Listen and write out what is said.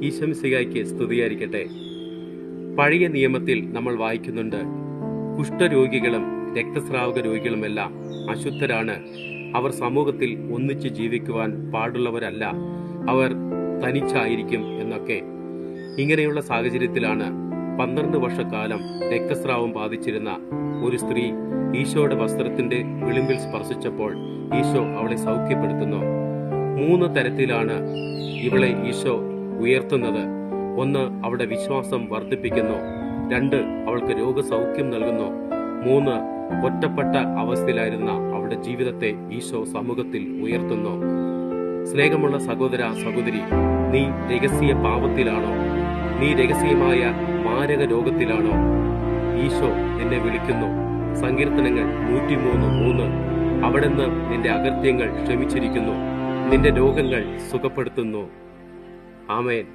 ഈശോമിശിഹായ്ക്ക് സ്തുതിയായിരിക്കട്ടെ. പഴയ നിയമത്തിൽ നമ്മൾ വായിക്കുന്നുണ്ട്, കുഷ്ഠരോഗികളും രക്തസ്രാവക രോഗികളുമെല്ലാം അശുദ്ധരാണ്, അവർ സമൂഹത്തിൽ ഒന്നിച്ച് ജീവിക്കുവാൻ പാടുള്ളവരല്ല, അവർ തനിച്ചായിരിക്കും എന്നൊക്കെ. ഇങ്ങനെയുള്ള സാഹചര്യത്തിലാണ് 12 വർഷക്കാലം രക്തസ്രാവം ബാധിച്ചിരുന്ന ഒരു സ്ത്രീ ഈശോയുടെ വസ്ത്രത്തിന്റെ വിളിമ്പിൽ സ്പർശിച്ചപ്പോൾ ഈശോ അവളെ സൗഖ്യപ്പെടുത്തുന്നു. 3 തരത്തിലാണ് ഇവളെ ഈശോ ഉയർത്തുന്നത്. 1, അവളുടെ വിശ്വാസം വർദ്ധിപ്പിക്കുന്നു. 2, അവൾക്ക് രോഗസൗഖ്യം നൽകുന്നു. 3, ഒറ്റപ്പെട്ട അവസ്ഥയിലായിരുന്ന അവളുടെ ജീവിതത്തെ ഈശോ സമൂഹത്തിൽ ഉയർത്തുന്നു. സ്നേഹമുള്ള സഹോദര സഹോദരി, നീ രഹസ്യ പാപത്തിലാണോ? നീ രഹസ്യമായ മാരക രോഗത്തിലാണോ? ഈശോ നിന്നെ വിളിക്കുന്നു. സങ്കീർത്തനങ്ങൾ 103:3. അവിടുന്ന് നിന്റെ അകൃത്യങ്ങൾ ക്ഷമിച്ചിരിക്കുന്നു, നിന്റെ രോഗങ്ങൾ സുഖപ്പെടുത്തുന്നു. ആമേൻ.